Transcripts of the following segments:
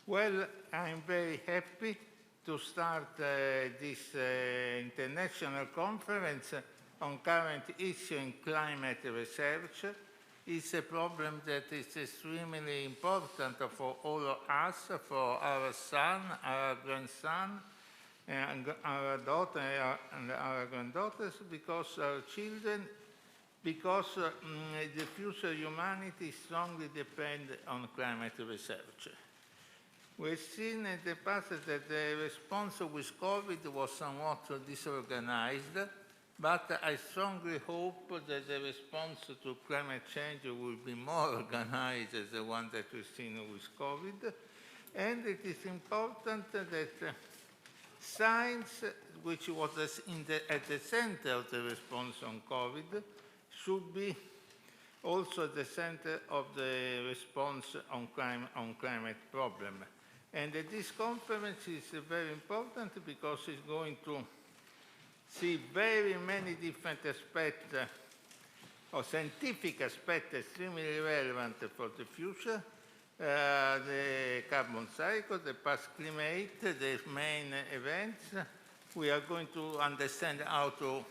Well, I'm very happy to start this international conference on current issue in climate research. It's a problem that is extremely important for all of us, for our son, our grandson, and our daughter and our granddaughters, because our children, because the future humanity strongly depends on climate research. We've seen in the past that the response with COVID was somewhat disorganized, but I strongly hope that the response to climate change will be more organized as the one that we've seen with COVID. And it is important that science, which was at the center of the response on COVID, should be also at the center of the response on climate problem. And this conference is very important because it's going to see very many different aspects, or scientific aspects extremely relevant for the future. The carbon cycle, the past climate, the main events. We are going to understand how to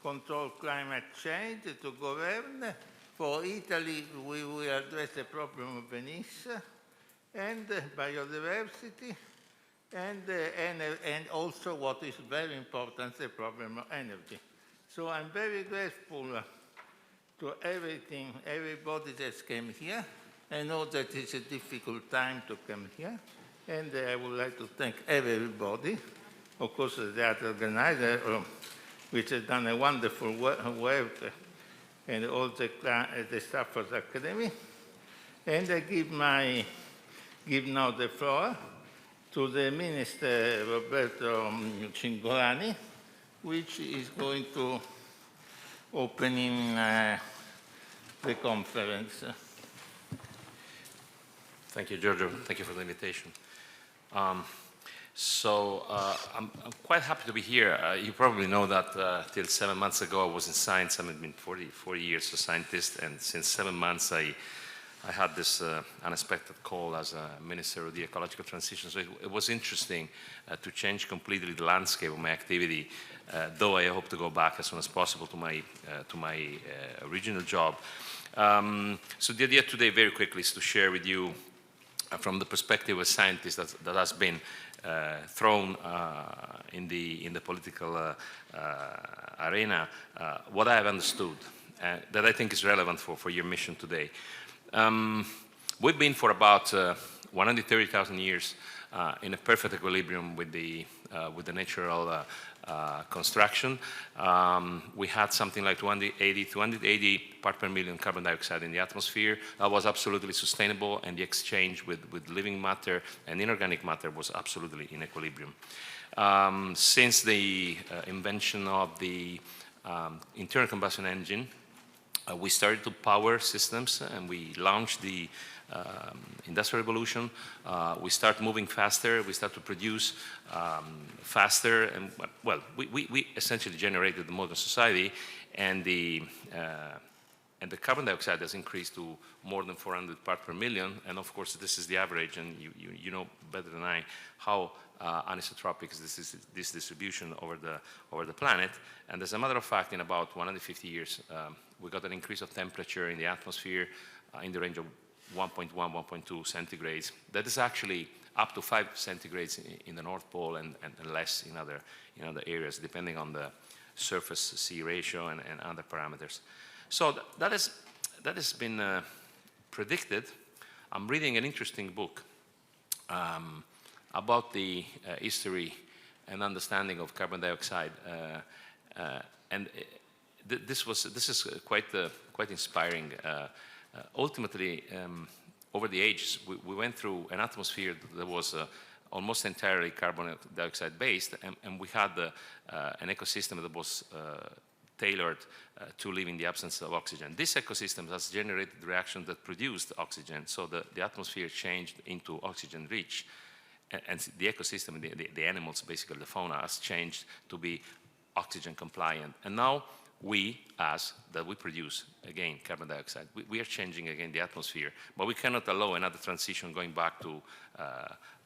control climate change, to govern. For Italy, we will address the problem of Venice and biodiversity, and also what is very important, the problem of energy. So I'm very grateful to everybody that came here. I know that it's a difficult time to come here, and I would like to thank everybody, of course the art organizer, which has done a wonderful work, and all the staff of the Accademia. And I give now the floor to the Minister Roberto Cingolani, which is going to open the conference. Thank you, Giorgio. Thank you for the invitation. I'm quite happy to be here. You probably know that till 7 months ago I was in science. I've been 40 years a scientist, and since 7 months I had this unexpected call as a Minister of the Ecological Transition. So it was interesting to change completely the landscape of my activity, though I hope to go back as soon as possible to my original job. So the idea today, very quickly, is to share with you from the perspective of a scientist that has been thrown in the political arena, what I have understood that I think is relevant for your mission today. We've been for about 130,000 years in a perfect equilibrium with the natural construction. We had something like 280 parts per million carbon dioxide in the atmosphere. That was absolutely sustainable, and the exchange with living matter and inorganic matter was absolutely in equilibrium. Since the invention of the internal combustion engine, we started to power systems, and we launched the industrial revolution. We start moving faster, we start to produce faster, and well, we essentially generated the modern society, and the carbon dioxide has increased to more than 400 parts per million, and of course this is the average, and you know better than I how anisotropic is this distribution over the planet. And as a matter of fact, in about 150 years, we got an increase of temperature in the atmosphere in the range of 1.1, 1.2 centigrades. That is actually up to 5 centigrades in the North Pole, and less in other areas, depending on the surface-sea ratio and other parameters. So that has been predicted. I'm reading an interesting book about the history and understanding of carbon dioxide, and this is quite inspiring. Ultimately, over the ages, we went through an atmosphere that was almost entirely carbon dioxide based, and we had an ecosystem that was tailored to live in the absence of oxygen. This ecosystem has generated reactions that produced oxygen, so the atmosphere changed into oxygen rich, and the ecosystem, the animals, basically the fauna, has changed to be oxygen compliant. And now that we produce, again, carbon dioxide. We are changing, again, the atmosphere, but we cannot allow another transition going back to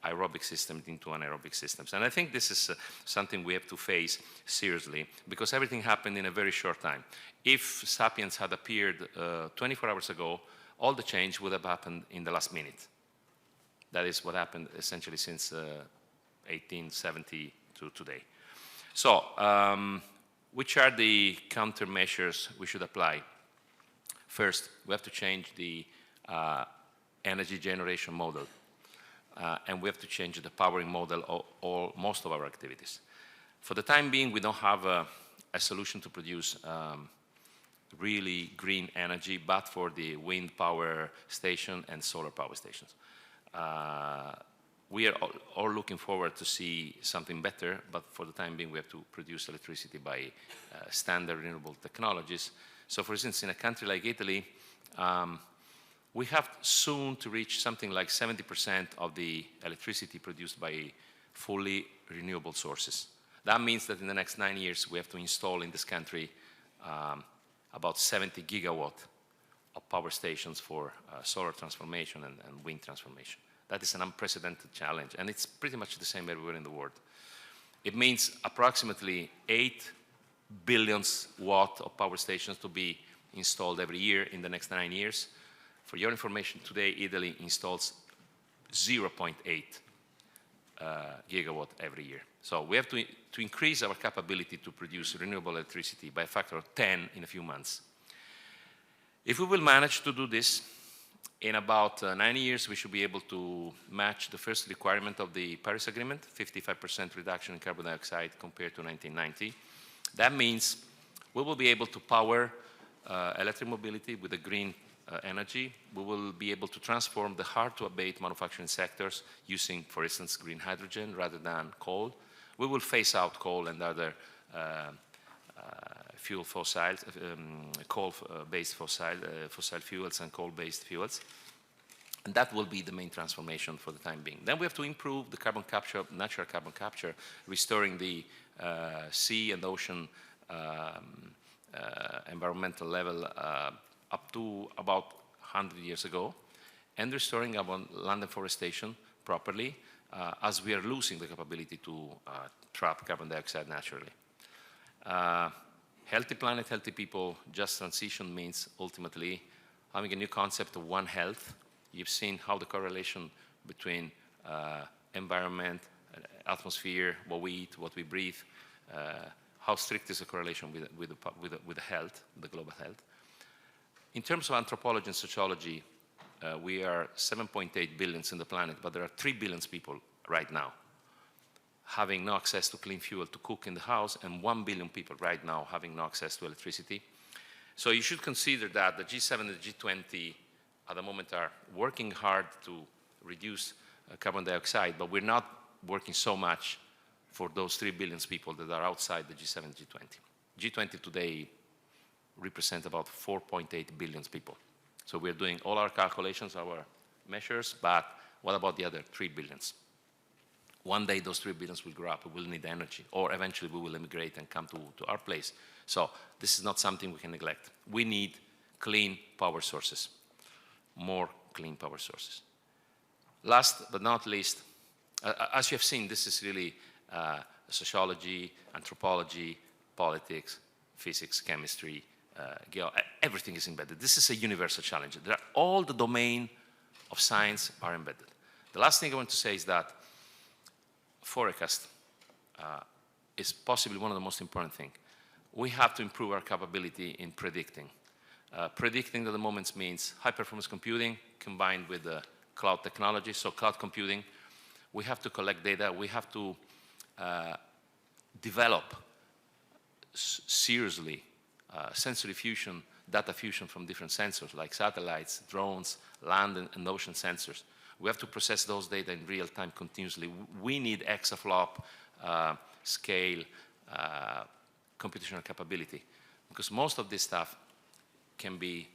aerobic systems into anaerobic systems. And I think this is something we have to face seriously, because everything happened in a very short time. If Sapiens had appeared 24 hours ago, all the change would have happened in the last minute. That is what happened essentially since 1870 to today. So, which are the countermeasures we should apply? First, we have to change the energy generation model, and we have to change the powering model of most of our activities. For the time being, we don't have a solution to produce really green energy, but for the wind power station and solar power stations. We are all looking forward to see something better, but for the time being, we have to produce electricity by standard renewable technologies. So for instance, in a country like Italy, we have soon to reach something like 70% of the electricity produced by fully renewable sources. That means that in the next 9 years, we have to install in this country about 70 gigawatt of power stations for solar transformation and wind transformation. That is an unprecedented challenge, and it's pretty much the same everywhere in the world. It means approximately 8 billion watt of power stations to be installed every year in the next 9 years. For your information, today Italy installs 0.8 gigawatt every year. So we have to increase our capability to produce renewable electricity by a factor of 10 in a few months. If we will manage to do this, in about 9 years, we should be able to match the first requirement of the Paris Agreement, 55% reduction in carbon dioxide compared to 1990. That means we will be able to power electric mobility with the green energy. We will be able to transform the hard-to-abate manufacturing sectors using, for instance, green hydrogen rather than coal. We will phase out coal and other coal-based fossil fuels and coal-based fuels. And that will be the main transformation for the time being. Then we have to improve the carbon capture, natural carbon capture, restoring the sea and ocean environmental level up to about 100 years ago, and restoring our land deforestation properly, as we are losing the capability to trap carbon dioxide naturally. Healthy planet, healthy people, just transition means ultimately having a new concept of One Health. You've seen how the correlation between environment, atmosphere, what we eat, what we breathe, how strict is the correlation with the health, the global health. In terms of anthropology and sociology, we are 7.8 billion in the planet, but there are 3 billion people right now having no access to clean fuel to cook in the house, and 1 billion people right now having no access to electricity. So you should consider that the G7 and the G20 at the moment are working hard to reduce carbon dioxide, but we're not working so much for those 3 billion people that are outside the G7 and G20. G20 today represent about 4.8 billion people. So we're doing all our calculations, our measures, but what about the other 3 billions? One day those 3 billions will grow up, we will need energy, or eventually we will immigrate and come to our place. So this is not something we can neglect. We need clean power sources, more clean power sources. Last but not least, as you have seen, this is really sociology, anthropology, politics, physics, chemistry, everything is embedded. This is a universal challenge. All the domain of science are embedded. The last thing I want to say is that forecast is possibly one of the most important things. We have to improve our capability in predicting. Predicting at the moment means high-performance computing combined with the cloud technology. So cloud computing, we have to collect data. We have to develop seriously sensory fusion, data fusion from different sensors like satellites, drones, land and ocean sensors. We have to process those data in real time continuously. We need exaflop scale computational capability, because most of this stuff can be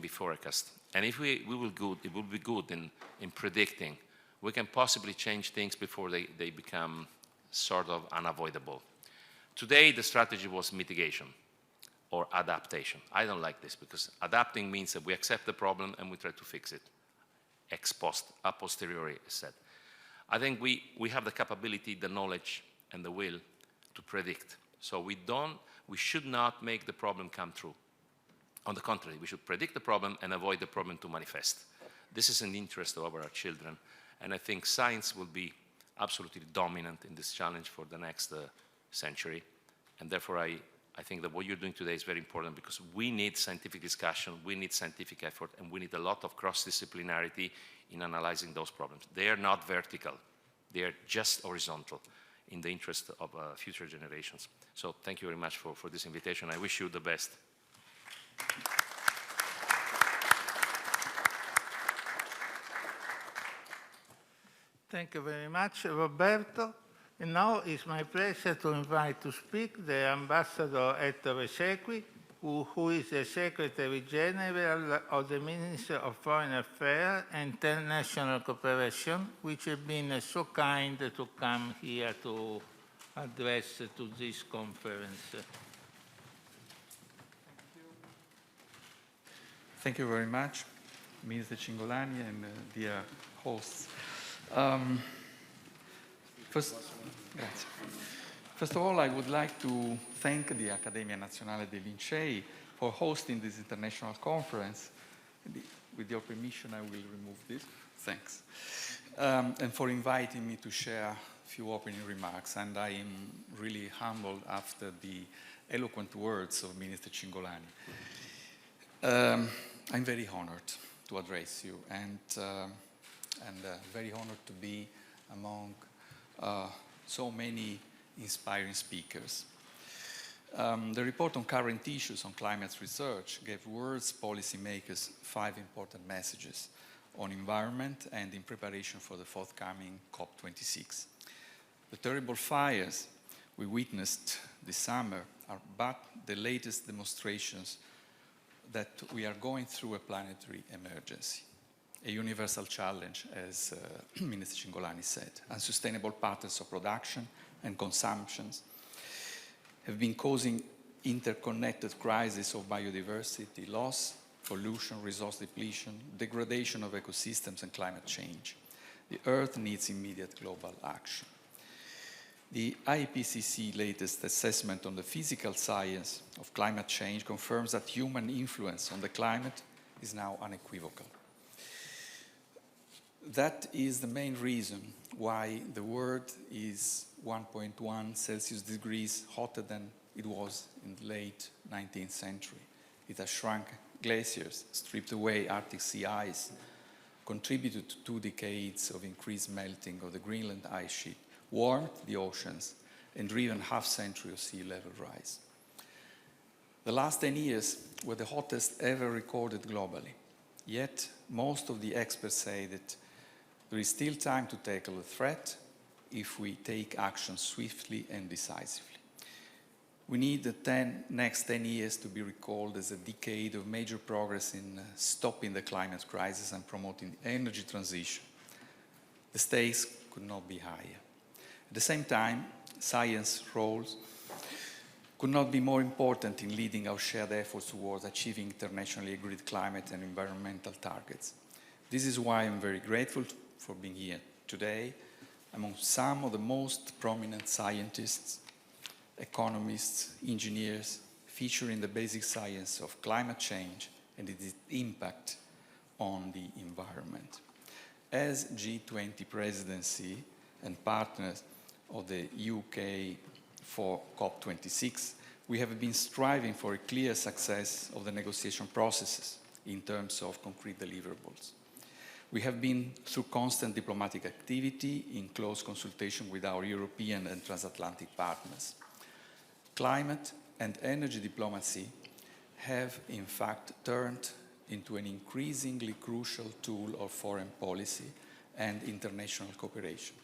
forecast. And if it will be good in predicting. We can possibly change things before they become sort of unavoidable. Today, the strategy was mitigation. or adaptation. I don't like this, because adapting means that we accept the problem and we try to fix it. Ex post, a posteriori, is said. I think we have the capability, the knowledge, and the will to predict. So we should not make the problem come true. On the contrary, we should predict the problem and avoid the problem to manifest. This is in the interest of our children, and I think science will be absolutely dominant in this challenge for the next century. And therefore, I think that what you're doing today is very important, because we need scientific discussion, we need scientific effort, and we need a lot of cross-disciplinarity in analyzing those problems. They are not vertical, they are just horizontal in the interest of future generations. So thank you very much for this invitation. I wish you the best. Thank you very much, Roberto. And now it's my pleasure to invite to speak the Ambassador Ettore Segui, who is the Secretary General of the Ministry of Foreign Affairs and International Cooperation, which has been so kind to come here to address to this conference. Thank you very much, Minister Cingolani and dear hosts. First of all, I would like to thank the Accademia Nazionale dei Lincei for hosting this international conference. With your permission, I will remove this. Thanks. And for inviting me to share a few opening remarks. And I am really humbled after the eloquent words of Minister Cingolani. I'm very honored to address you, and very honored to be among so many inspiring speakers. The report on current issues on climate research gave world's policymakers 5 important messages on environment and in preparation for the forthcoming COP26. The terrible fires we witnessed this summer are but the latest demonstrations that we are going through a planetary emergency, a universal challenge, as Minister Cingolani said. Unsustainable patterns of production and consumptions have been causing interconnected crises of biodiversity loss, pollution, resource depletion, degradation of ecosystems, and climate change. The Earth needs immediate global action. The IPCC latest assessment on the physical science of climate change confirms that human influence on the climate is now unequivocal. That is the main reason why the world is 1.1 Celsius degrees hotter than it was in the late 19th century. It has shrunk glaciers, stripped away Arctic sea ice, contributed to 2 decades of increased melting of the Greenland ice sheet, warmed the oceans, and driven half-century of sea level rise. The last 10 years were the hottest ever recorded globally. Yet, most of the experts say that there is still time to tackle the threat if we take action swiftly and decisively. We need the next 10 years to be recalled as a decade of major progress in stopping the climate crisis and promoting the energy transition. The stakes could not be higher. At the same time, science roles could not be more important in leading our shared efforts towards achieving internationally agreed climate and environmental targets. This is why I'm very grateful for being here today among some of the most prominent scientists, economists, engineers, featuring the basic science of climate change and its impact on the environment. As G20 presidency and partners of the UK for COP26, we have been striving for a clear success of the negotiation processes in terms of concrete deliverables. We have been through constant diplomatic activity in close consultation with our European and transatlantic partners. Climate and energy diplomacy have, in fact, turned into an increasingly crucial tool of foreign policy and international cooperation,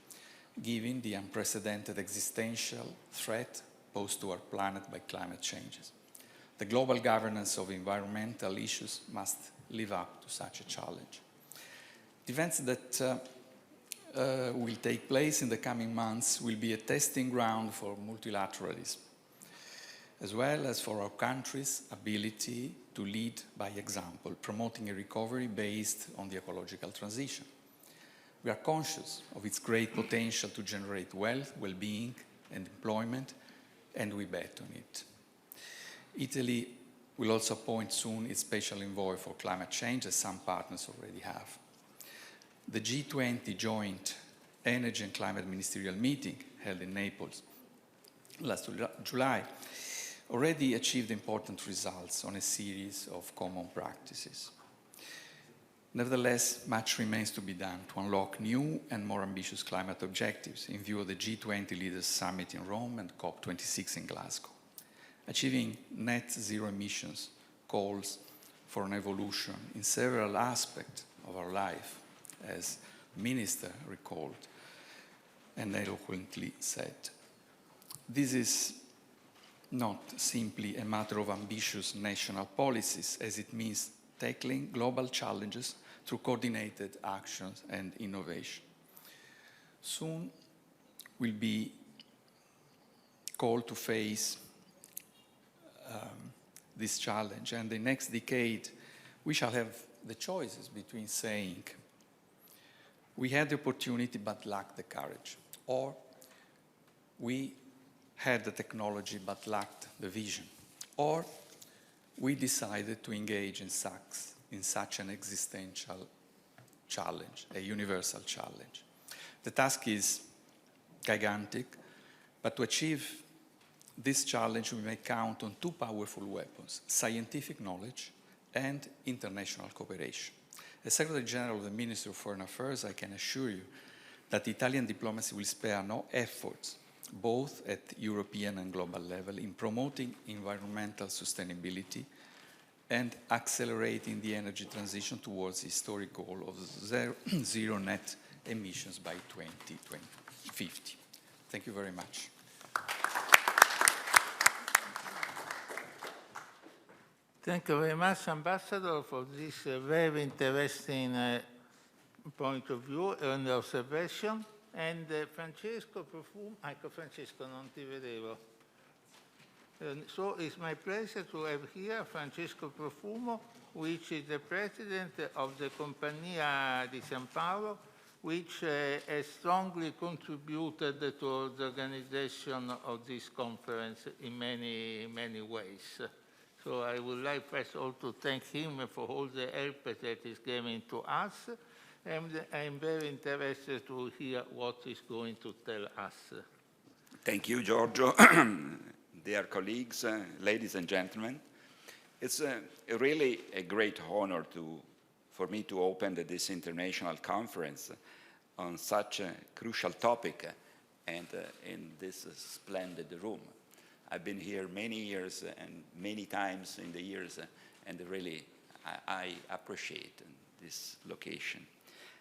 given the unprecedented existential threat posed to our planet by climate changes. The global governance of environmental issues must live up to such a challenge. The events that will take place in the coming months will be a testing ground for multilateralism. as well as for our country's ability to lead by example, promoting a recovery based on the ecological transition. We are conscious of its great potential to generate wealth, well-being, and employment, and we bet on it. Italy will also appoint soon its special envoy for climate change, as some partners already have. The G20 joint energy and climate ministerial meeting held in Naples last July already achieved important results on a series of common practices. Nevertheless, much remains to be done to unlock new and more ambitious climate objectives in view of the G20 Leaders Summit in Rome and COP26 in Glasgow. Achieving net zero emissions calls for an evolution in several aspects of our life, as the Minister recalled and eloquently said. This is not simply a matter of ambitious national policies, as it means tackling global challenges through coordinated actions and innovation. Soon we'll be called to face this challenge, and the next decade we shall have the choices between saying we had the opportunity but lacked the courage, or we had the technology but lacked the vision, or we decided to engage in such an existential challenge, a universal challenge. The task is gigantic, but to achieve this challenge we may count on two powerful weapons: scientific knowledge and international cooperation. As Secretary General of the Ministry of Foreign Affairs, I can assure you that Italian diplomacy will spare no efforts, both at European and global level, in promoting environmental sustainability and accelerating the energy transition towards the historic goal of zero net emissions by 2050. Thank you very much. Thank you very much, Ambassador, for this very interesting point of view and observation. And Francesco Profumo, ecco Francesco, non ti vedevo. So it's my pleasure to have here Francesco Profumo, which is the president of the Compagnia di San Paolo, which has strongly contributed to the organization of this conference in many ways. So I would like first of all to thank him for all the help that he's giving to us, and I'm very interested to hear what he's going to tell us. Thank you, Giorgio. Dear colleagues, ladies and gentlemen, it's really a great honor for me to open this international conference on such a crucial topic and in this splendid room. I've been here many years and many times in the years, and really I appreciate this location.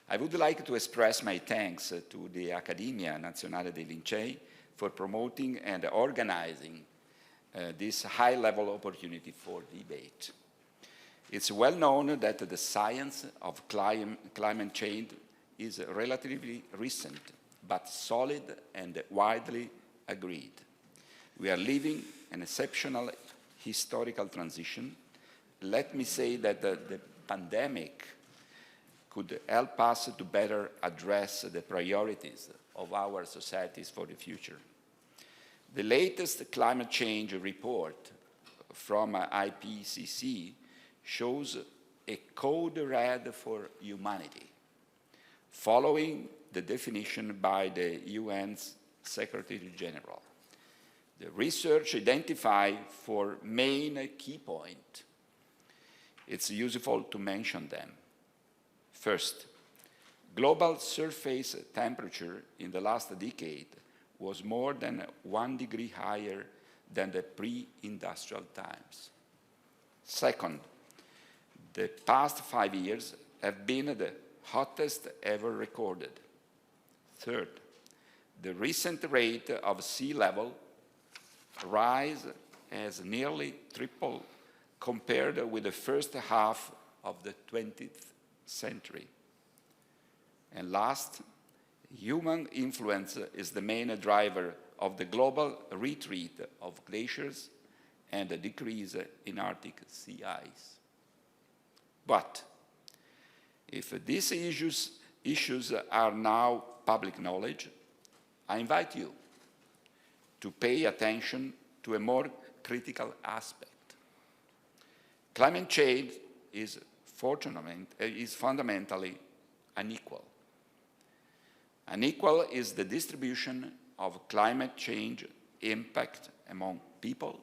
I would like to express my thanks to the Accademia Nazionale dei Lincei for promoting and organizing this high-level opportunity for debate. It's well known that the science of climate change is relatively recent, but solid and widely agreed. We are living an exceptional historical transition. Let me say that the pandemic could help us to better address the priorities of our societies for the future. The latest climate change report from IPCC shows a code red for humanity, following the definition by the UN's Secretary General. The research identified four main key points. It's useful to mention them. First, global surface temperature in the last decade was more than 1 degree higher than the pre-industrial times. Second, the past 5 years have been the hottest ever recorded. Third, the recent rate of sea level rise has nearly tripled compared with the first half of the 20th century. And last, human influence is the main driver of the global retreat of glaciers and a decrease in Arctic sea ice. But if these issues are now public knowledge, I invite you to pay attention to a more critical aspect. Climate change is fundamentally unequal. Unequal is the distribution of climate change impact among people,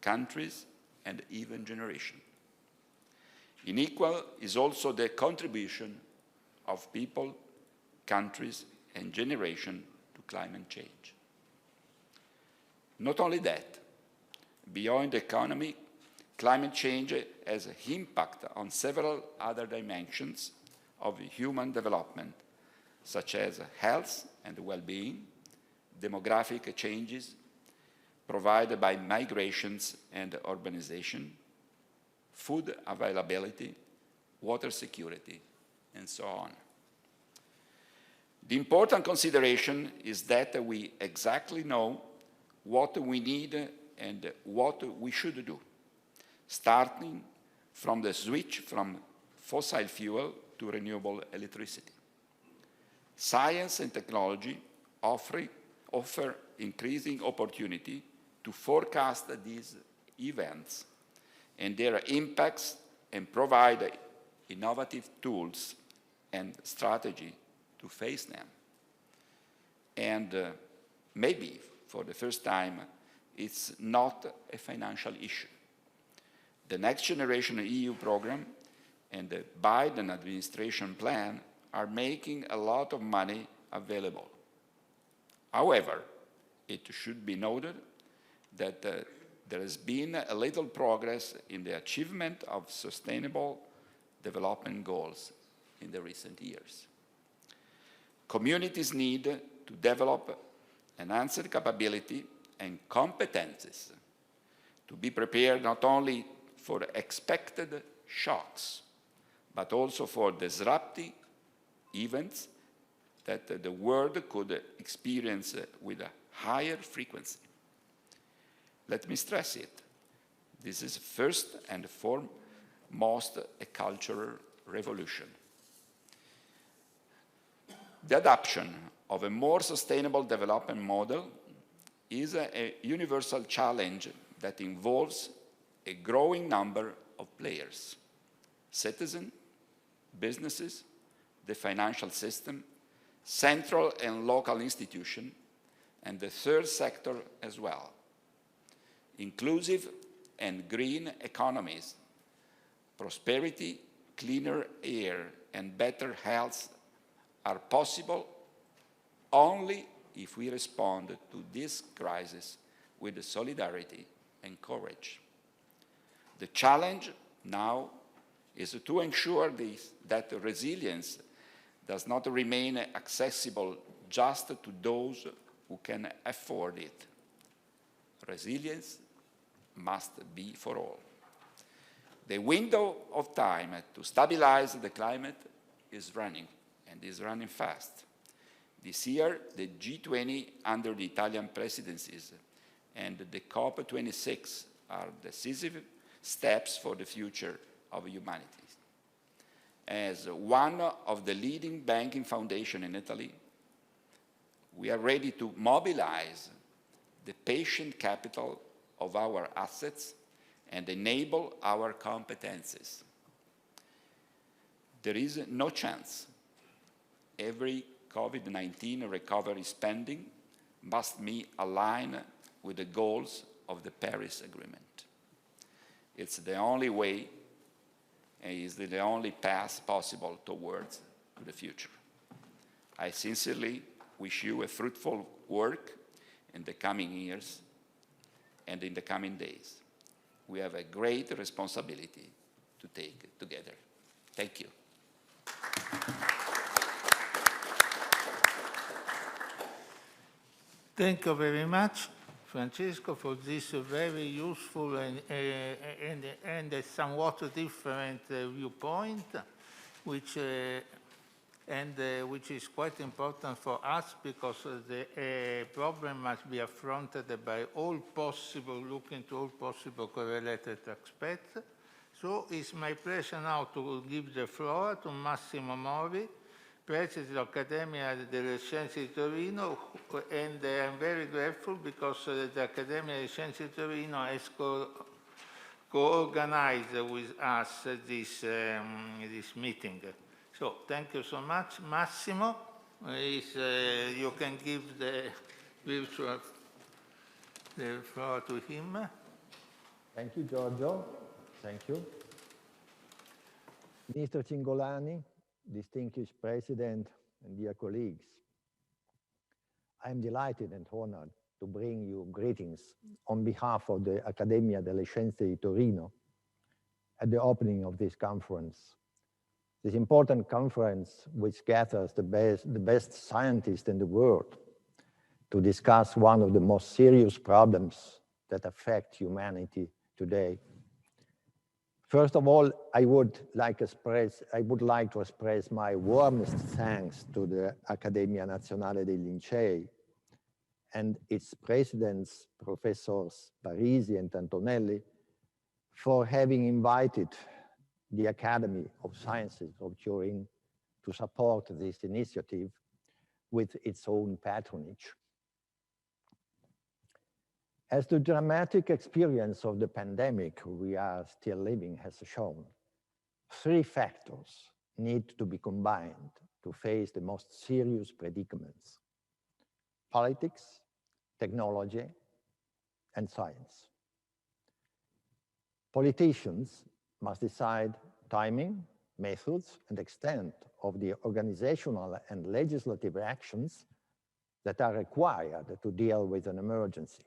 countries, and even generations. Unequal is also the contribution of people, countries, and generations to climate change. Not only that, beyond the economy, climate change has an impact on several other dimensions of human development, such as health and well-being, demographic changes provided by migrations and urbanization, food availability, water security, and so on. The important consideration is that we exactly know what we need and what we should do, starting from the switch from fossil fuel to renewable electricity. Science and technology offer increasing opportunity to forecast these events and their impacts and provide innovative tools and strategy to face them. And maybe for the first time, it's not a financial issue. The Next Generation EU program and the Biden administration plan are making a lot of money available. However, it should be noted that there has been a little progress in the achievement of sustainable development goals in the recent years. Communities need to develop enhanced capability and competences to be prepared not only for expected shocks, but also for disruptive events that the world could experience with a higher frequency. Let me stress it. This is first and foremost a cultural revolution. The adoption of a more sustainable development model is a universal challenge that involves a growing number of players: citizens, businesses, the financial system, central and local institutions, and the third sector as well. Inclusive and green economies, prosperity, cleaner air, and better health are possible only if we respond to this crisis with solidarity and courage. The challenge now is to ensure that resilience does not remain accessible just to those who can afford it. Resilience must be for all. The window of time to stabilize the climate is running, and is running fast. This year, the G20 under the Italian presidencies and the COP26 are decisive steps for the future of humanity. As one of the leading banking foundations in Italy, we are ready to mobilize the patient capital of our assets and enable our competences. There is no chance. Every COVID-19 recovery spending must be aligned with the goals of the Paris Agreement. It's the only way and is the only path possible towards the future. I sincerely wish you a fruitful work in the coming years and in the coming days. We have a great responsibility to take together. Thank you. Thank you very much, Francesco, for this very useful and a somewhat different viewpoint, which and which is quite important for us because the problem must be affronted by all possible, looking to all possible correlated aspects. So it's my pleasure now to give the floor to Massimo Mori, President of Accademia delle Scienze di Torino, and I'm very grateful because the Accademia delle Scienze di Torino has co-organized with us this meeting. So thank you so much. Massimo, you can give the floor to him. Thank you, Giorgio. Thank you. Minister Cingolani, distinguished President, and dear colleagues, I am delighted and honored to bring you greetings on behalf of the Accademia delle Scienze di Torino at the opening of this conference. This important conference, which gathers the best scientists in the world to discuss one of the most serious problems that affect humanity today. First of all, I would like to express my warmest thanks to the Accademia Nazionale dei Lincei and its presidents, Professors Parisi and Antonelli, for having invited the Academy of Sciences of Turin to support this initiative with its own patronage. As the dramatic experience of the pandemic we are still living has shown, three factors need to be combined to face the most serious predicaments: politics, technology, and science. Politicians must decide timing, methods, and extent of the organizational and legislative actions that are required to deal with an emergency.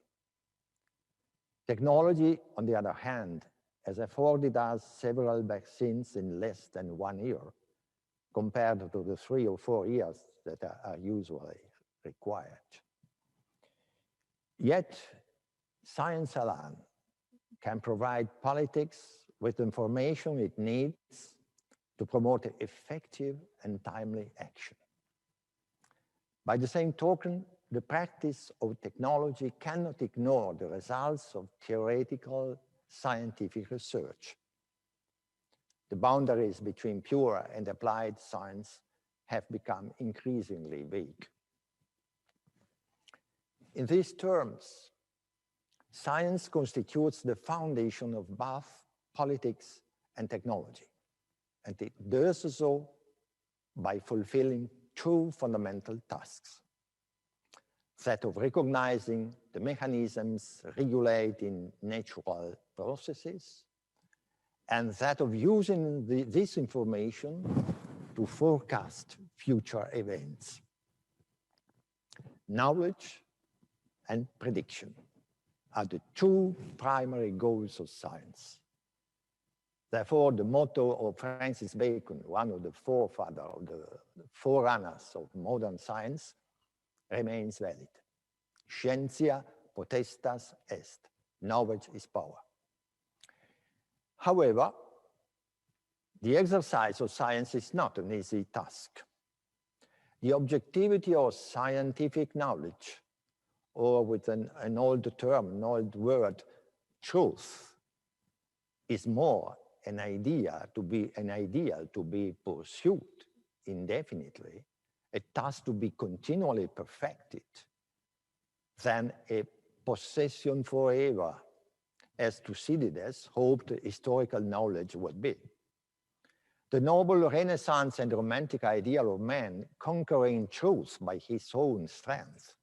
Technology, on the other hand, has afforded us several vaccines in less than 1 year, compared to the 3 or 4 years that are usually required. Yet, science alone can provide politics with the information it needs to promote effective and timely action. By the same token, the practice of technology cannot ignore the results of theoretical scientific research. The boundaries between pure and applied science have become increasingly vague. In these terms, science constitutes the foundation of both politics and technology, and it does so by fulfilling two fundamental tasks: that of recognizing the mechanisms regulating natural processes, and that of using this information to forecast future events. Knowledge and prediction are the two primary goals of science. Therefore, the motto of Francis Bacon, one of the forerunners of modern science, remains valid. Scientia potestas est. Knowledge is power. However, the exercise of science is not an easy task. The objectivity of scientific knowledge, or with an old term, an old word, truth, is more an ideal to be pursued indefinitely, a task to be continually perfected, than a possession forever, as Thucydides hoped historical knowledge would be. The noble Renaissance and Romantic ideal of man conquering truth by his own strength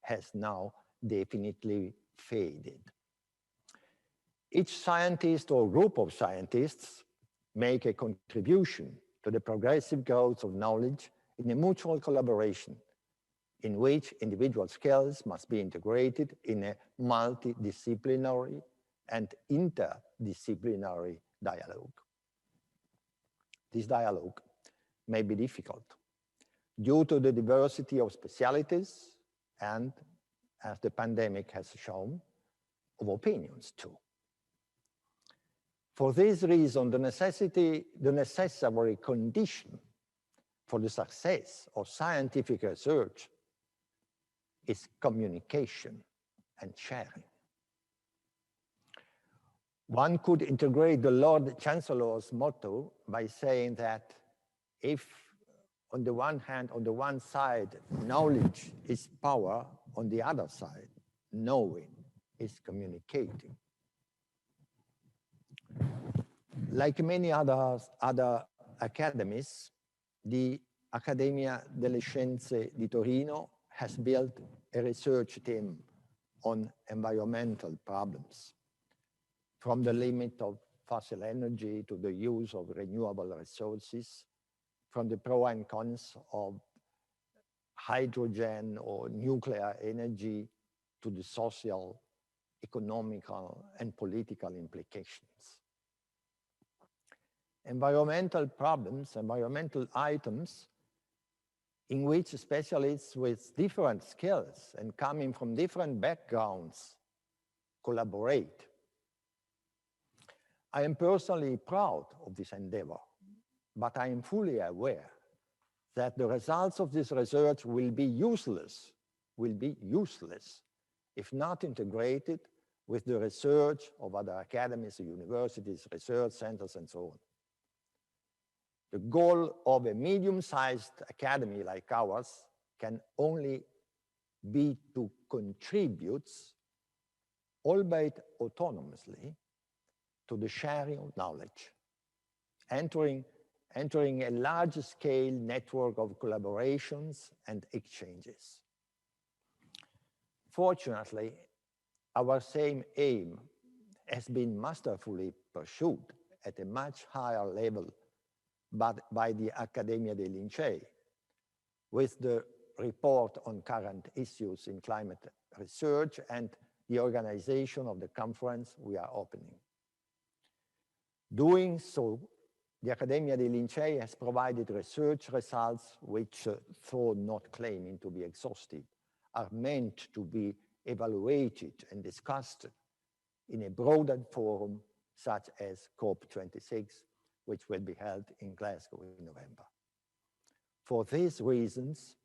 has now definitely faded. Each scientist or group of scientists make a contribution to the progressive growth of knowledge in a mutual collaboration in which individual skills must be integrated in a multidisciplinary and interdisciplinary dialogue. This dialogue may be difficult due to the diversity of specialities and, as the pandemic has shown, of opinions too. For this reason, the necessary condition for the success of scientific research is communication and sharing. One could integrate the Lord Chancellor's motto by saying that if on the one hand, on the one side, knowledge is power, on the other side, knowing is communicating. Like many other academies, the Accademia delle Scienze di Torino has built a research team on environmental problems, from the limit of fossil energy to the use of renewable resources, from the pros and cons of hydrogen or nuclear energy to the social, economical, and political implications. Environmental problems, environmental items in which specialists with different skills and coming from different backgrounds collaborate. I am personally proud of this endeavor, but I am fully aware that the results of this research will be useless if not integrated with the research of other academies, universities, research centers, and so on. The goal of a medium-sized academy like ours can only be to contribute, albeit autonomously, to the sharing of knowledge, entering a large-scale network of collaborations and exchanges. Fortunately, our same aim has been masterfully pursued at a much higher level but by the Accademia dei Lincei, with the report on current issues in climate research and the organization of the conference we are opening. Doing so, the Accademia dei Lincei has provided research results which, though not claiming to be exhaustive, are meant to be evaluated and discussed in a broader forum such as COP26, which will be held in Glasgow in November. For these reasons,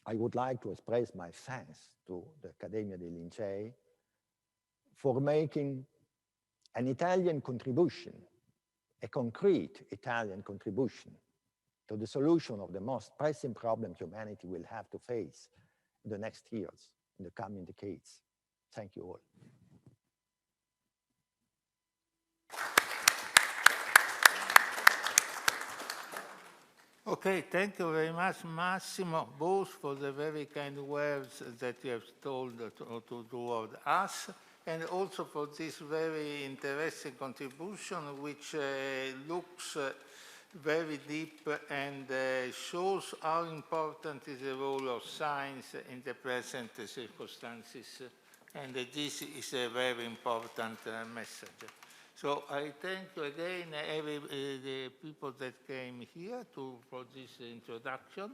I would like to express my thanks to the Accademia dei Lincei for making an Italian contribution, a concrete Italian contribution to the solution of the most pressing problem humanity will have to face in the next years, in the coming decades. Thank you all. Okay, thank you very much, Massimo, both for the very kind words that you have told toward us, and also for this very interesting contribution, which looks very deep and shows how important is the role of science in the present circumstances. And this is a very important message. So I thank you again, the people that came here for this introduction.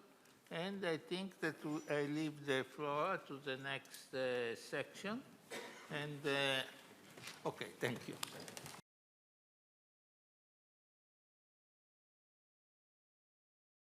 And I think that I leave the floor to the next section. And okay, thank you.